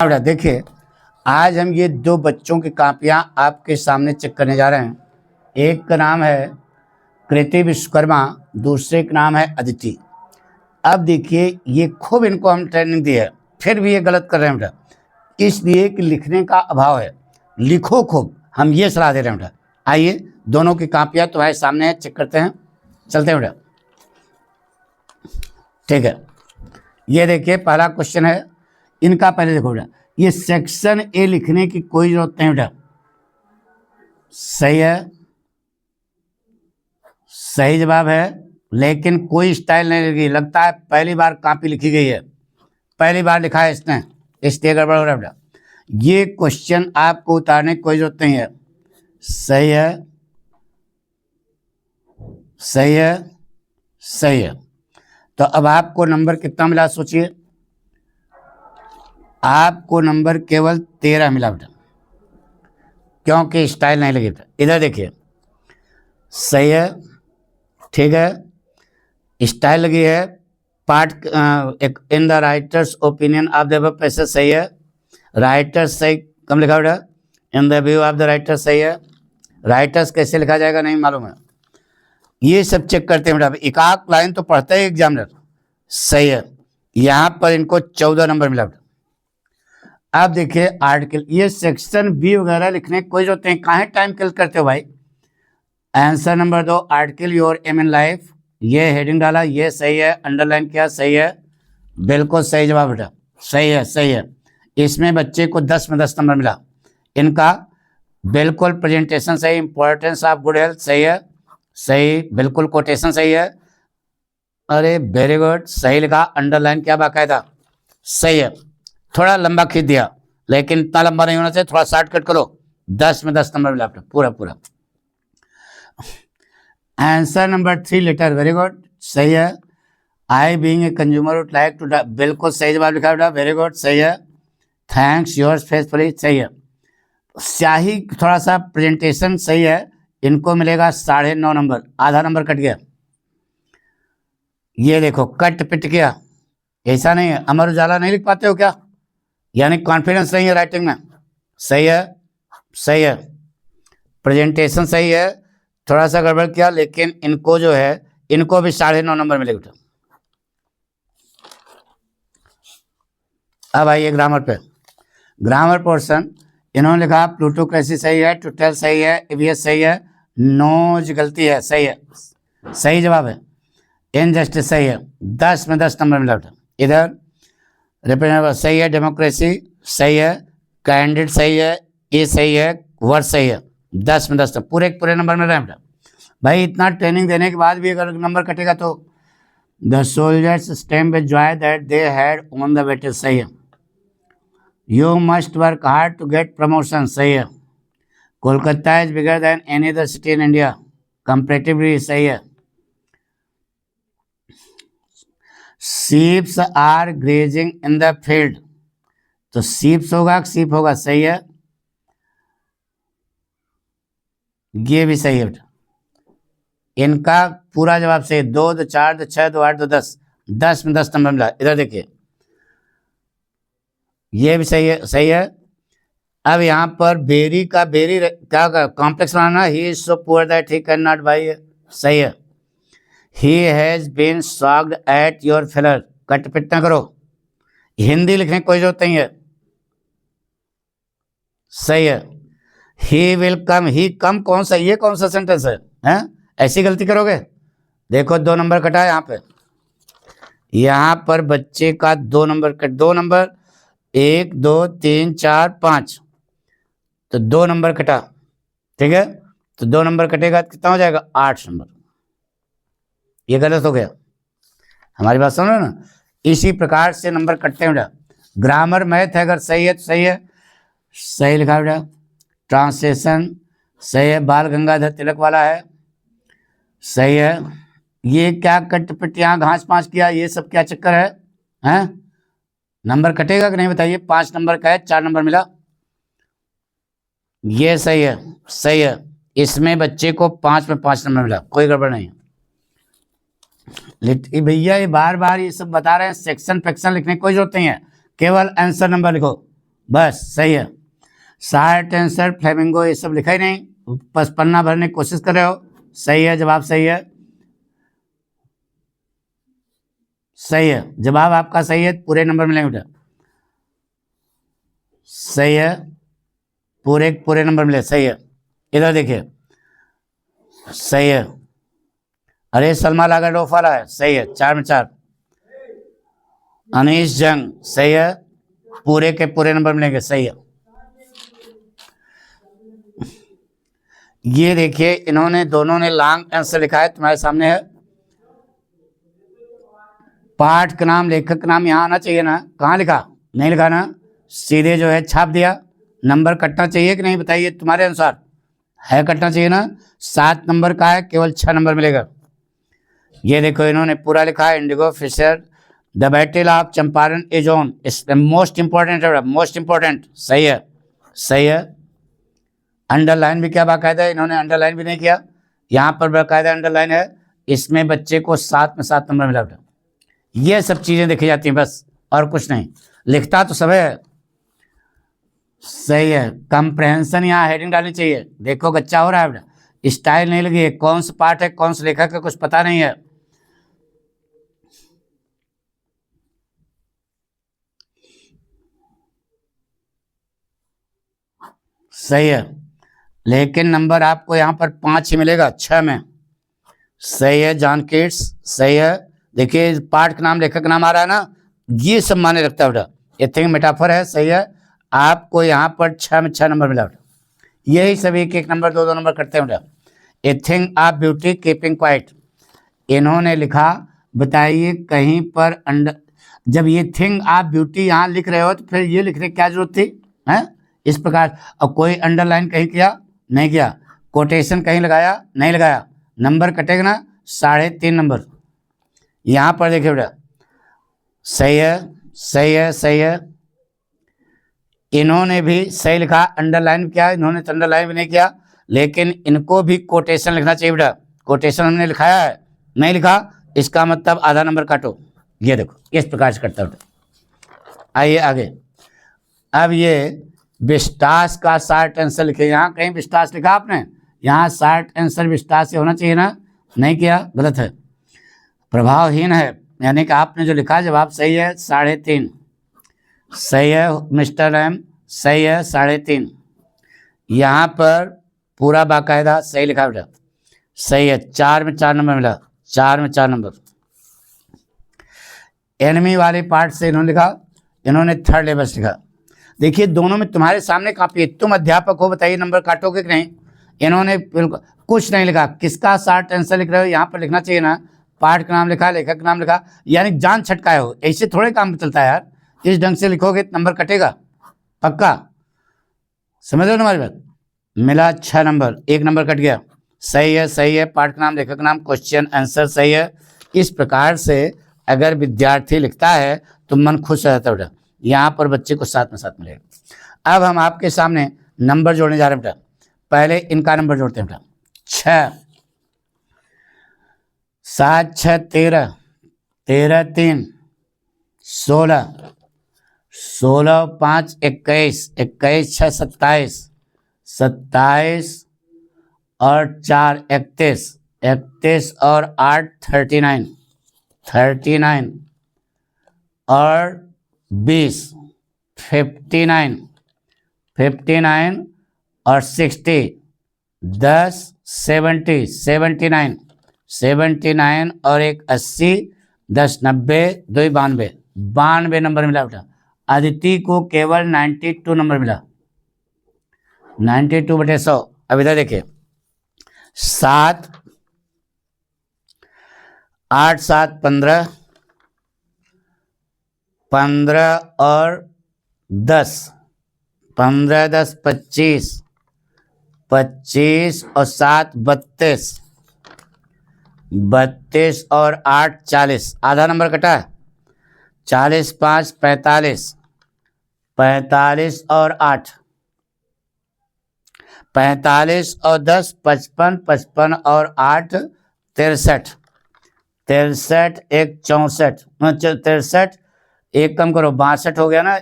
बेटा देखिए, आज हम ये दो बच्चों की कापियां आपके सामने चेक करने जा रहे हैं। एक का नाम है कृति विश्वकर्मा, दूसरे का नाम है अदिति। अब देखिए, ये खूब इनको हम ट्रेनिंग दी है, फिर भी ये गलत कर रहे हैं बेटा, इसलिए कि लिखने का अभाव है। लिखो खूब, हम ये सलाह दे रहे हैं बेटा। आइए, दोनों की कापियां तुम्हारे सामने है, चेक करते हैं, चलते हैं बेटा। ठीक है, ये देखिए पहला क्वेश्चन है इनका। पहले देखो बेटा, ये सेक्शन ए लिखने की कोई जरूरत नहीं बेटा, सही है, सही जवाब है, लेकिन कोई स्टाइल नहीं लगी। लगता है पहली बार कॉपी लिखी गई है, पहली बार लिखा है इसने, इसलिए गड़बड़ हो रहा है बेटा। ये क्वेश्चन आपको उतारने की कोई जरूरत नहीं है। सही है, सही है, सही है। तो अब आपको नंबर कितना मिला सोचिए। आपको नंबर केवल 13 मिला बेटा, क्योंकि स्टाइल नहीं लगी बेटा। इधर देखिए, सही है, ठीक है, स्टाइल लगी है। Part in the writers opinion of the above passage, सही है। राइटर्स सही कम लिखा बेटा, in the view of the writers, सही है। राइटर्स कैसे लिखा जाएगा नहीं मालूम है, ये सब चेक करते हैं बेटा। एक आध लाइन तो पढ़ता है एग्जामिनर, सही है। यहाँ पर इनको 14 नंबर मिला बेटा। अब देखिए आर्टिकल, ये सेक्शन बी वगैरह लिखने की कोई जरूरत नहीं, कहाँ टाइम किल करते हो भाई। Answer number 2, article your aim in life, ये हेडिंग डाला, ये सही है, अंडरलाइन किया, सही है, बिल्कुल सही जवाब बेटा, सही है, सही है। इसमें बच्चे को 10 में 10 नंबर मिला इनका। बिल्कुल प्रेजेंटेशन सही, इंपॉर्टेंस ऑफ गुड हेल्थ, सही है, सही, बिल्कुल कोटेशन सही है, अरे वेरी गुड, सही लिखा, अंडरलाइन किया बाकायदा, सही है। थोड़ा लंबा खींच दिया, लेकिन इतना लंबा नहीं होना चाहिए, थोड़ा शॉर्टकट करो। 10 में 10 नंबर मिला पूरा पूरा। Answer number 3 letter, very good, सही है। I being a consumer would like to, बिल्कुल सही जवाब लिखा बेटा, वेरी गुड, सही है। थैंक्स योर्स फेथफुली, सही है। स्याही थोड़ा सा प्रेजेंटेशन सही है, इनको मिलेगा 9.5 नंबर, आधा नंबर कट गया। ये देखो कट पिट गया, ऐसा नहीं है। अमर उजाला नहीं लिख पाते हो क्या, यानी कॉन्फिडेंस नहीं है राइटिंग में, सही है, सही है। प्रेजेंटेशन सही है, थोड़ा सा गड़बड़ किया, लेकिन इनको जो है इनको भी 9.5 नंबर मिलेगा बेटा। अब आइए ग्रामर पे, ग्रामर पोर्शन। इन्होंने लिखा प्लूटोक्रेसी सही है, टूटल सही है, ईवीएस सही है, नोज गलती है, सही है, सही जवाब है। इनजस्टिस सही है, 10 में 10 नंबर मिला बेटा। इधर रिप्रेजेंटेटिव सही है, डेमोक्रेसी सही है, कैंडिडेट सही है, ये सही है, वर्ड सही है, 10 में 10 पूरे पूरे नंबर में रहे बेटा। भाई इतना ट्रेनिंग देने के बाद भी अगर नंबर कटेगा तो। The soldiers stamp with joy that they had on the battle, सही है। You must work hard to get promotion, सही है। Kolkata is bigger than any other city in India, comparatively, सही है। Sheeps are grazing in the field, तो sheeps होगा, sheep होगा, सही है, ये भी सही है बेटा। इनका पूरा जवाब सही है। 2, 2, 4, 2, 6, 2, 8, 2, 10, 10 में 10 नंबर मिला। इधर देखिए, ये भी सही है, सही है। अब यहाँ पर बेरी का बेरी क्या कॉम्प्लेक्स बनाना, he is so poor that he can not buy, सही है। He has been shocked at your failure, कट पिट ना करो, हिंदी लिखने की कोई जरूरत नहीं है, सही है। ही विल कम, ही कम कौन सा, ये कौन सा सेंटेंस है, हैं? ऐसी गलती करोगे। देखो 2 नंबर कटा यहाँ पे, यहाँ पर बच्चे का 2 नंबर कट, 2 नंबर, 1, 2, 3, 4, 5, तो 2 नंबर कटा, ठीक है। तो 2 नंबर कटेगा तो कितना हो जाएगा, 8 नंबर। ये गलत हो गया, हमारी बात सुनो ना। इसी प्रकार से नंबर कटते हैं बेटा। ग्रामर मैथ है, अगर सही है तो सही है, सही लिखा बेटा। ट्रांसलेशन सही है, बाल गंगाधर तिलक वाला है, सही है। ये क्या कट पिट यहाँ घास पांच किया, ये सब क्या चक्कर है, हैं? नंबर कटेगा कि नहीं बताइए। 5 नंबर का है, 4 नंबर मिला, ये सही है, सही है। इसमें बच्चे को 5 में 5 नंबर मिला, कोई गड़बड़ नहीं। भैया ये बार बार ये सब बता रहे हैं, सेक्शन फैक्शन लिखने की कोई जरूरत नहीं है, केवल आंसर नंबर लिखो, बस सही है। शार्ट आंसर फ्लेमिंगो ये सब लिखा ही नहीं, बस पन्ना भरने की कोशिश कर रहे हो। सही है, जवाब सही है, सही है, जवाब आपका सही है, पूरे नंबर मिलेंगे बेटा। सही है, पूरे पूरे नंबर मिले, सही है। इधर देखिए, सही है। अरे सलमा लागा डोफ वाला है, सही है, 4 में 4। अनीश जंग, सही है, पूरे के पूरे नंबर मिलेंगे, सही है। ये देखिए, इन्होंने दोनों ने लॉन्ग आंसर लिखा है, तुम्हारे सामने है। पाठ का नाम, लेखक का नाम यहाँ आना चाहिए ना, कहाँ लिखा? नहीं लिखा ना, सीधे जो है छाप दिया। नंबर कटना चाहिए कि नहीं, बताइए तुम्हारे अनुसार, है कटना चाहिए ना। 7 नंबर का है, केवल 6 नंबर मिलेगा। ये देखो, इन्होंने पूरा लिखा है, indigo fisher the battle of Champaran is on, most important है, मोस्ट इंपॉर्टेंट। सही है, सही है। अंडरलाइन भी क्या बाकायदा है, इन्होंने अंडरलाइन भी नहीं किया, यहाँ पर बाकायदा अंडरलाइन है। इसमें बच्चे को 7 में 7 नंबर मिला बेटा। ये सब चीज़ें देखी जाती हैं बस, और कुछ नहीं। लिखता तो सब है, सही है। कंप्रहेंशन यहाँ हेडिंग डालनी चाहिए। देखो गच्चा हो रहा है बेटा, स्टाइल नहीं लगी है, कौन सा पार्ट है कौन सा लेखक है कुछ पता नहीं है। सही है, लेकिन नंबर आपको यहाँ पर 5 ही मिलेगा 6 में। सही है जॉन किट्स, सही है। देखिए पाठ का नाम लेखक का नाम आ रहा है ना, ये सब माने रखता है बेटा। ये थिंग मेटाफर है, सही है। आपको यहाँ पर 6 में 6 नंबर मिला बेटा। यही सब एक एक नंबर 2 2 नंबर करते हैं बेटा। A thing of beauty keeping quiet, इन्होंने लिखा, बताइए कहीं पर अंडर, जब ये थिंग ऑफ ब्यूटी यहाँ लिख रहे हो तो फिर ये लिखने की क्या जरूरत थी, हैं? इस प्रकार। अब कोई अंडरलाइन कहीं किया नहीं किया, कोटेशन कहीं लगाया नहीं लगाया, नंबर कटेगा ना 3.5 नंबर। यहाँ पर देखिए बेटा, सही है, सही है, सही है। इन्होंने भी सही लिखा, अंडरलाइन किया, इन्होंने तो अंडरलाइन भी नहीं किया, लेकिन इनको भी कोटेशन लिखना चाहिए बेटा। कोटेशन हमने लिखाया है, नहीं लिखा, इसका मतलब आधा नंबर काटो। ये देखो इस प्रकार से करता बेटा। आइए आगे। अब ये विस्टास का शार्ट आंसर लिखे, यहाँ कहीं विस्टास लिखा आपने, यहाँ शार्ट आंसर विस्टास से होना चाहिए ना, नहीं किया, गलत है, प्रभावहीन है। यानी कि आपने जो लिखा जवाब सही है, 3.5 सही है मिस्टर एम, सही है 3.5। यहाँ पर पूरा बाकायदा सही लिखा बेटा, सही है, 4 में 4 नंबर मिला, 4 में 4 नंबर। एनिमी वाले पार्ट से इन्होंने लिखा, इन्होंने 3rd लेवल से लिखा। देखिए दोनों में तुम्हारे सामने कापी है, तुम अध्यापक हो, बताइए नंबर काटोगे कि नहीं। इन्होंने बिल्कुल कुछ नहीं लिखा, किसका शार्ट आंसर लिख रहे हो, यहाँ पर लिखना चाहिए ना, पाठ का नाम लिखा, लेखक का नाम लिखा, यानी जान छटकाए हो। ऐसे थोड़े काम चलता है यार, इस ढंग से लिखोगे तो नंबर कटेगा पक्का, समझ लो ना हमारी बात। मिला 6 नंबर, 1 नंबर कट गया। सही है, सही है, पाठ का नाम लेखक का नाम क्वेश्चन आंसर सही है। इस प्रकार से अगर विद्यार्थी लिखता है तो मन खुश रहता है बेटा। यहाँ पर बच्चे को 7 में 7 मिलेगा। अब हम आपके सामने नंबर जोड़ने जा रहे हैं बेटा। पहले इनका नंबर जोड़ते हैं बेटा। 6 7 6 13, 13 3 16, 16 5 21, 21 6 27, 27 और 4 31, 31 और 8 39, 39 और 20 59, 59 और 60 10 70 79, 79 और 1 80 10 90 2 92, 92 नंबर मिला बेटा। अदिति को केवल 92 नंबर मिला, 92/100। अब इधर देखिए, 7 8 7 15, 15 और 10, 15 10 25, 25 और 7 32, 32 और 8 40, आधा नंबर कटा है। 40 5 45, 45 और 8 45 और 10 55, 55 और 8 63, 63 1 64, 63 एक कम करो 62 हो गया ना,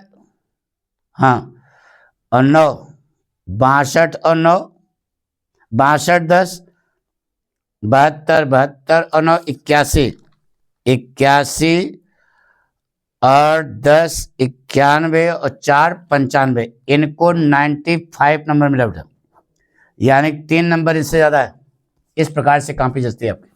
हाँ और 9, 62 और 9, 62 10, 72 72 और 9 81, 81 और 10 91 और 4 95, इनको 95 नंबर मिला बेटा, यानी 3 नंबर इससे ज्यादा है। इस प्रकार से कॉपी जचती है आपकी।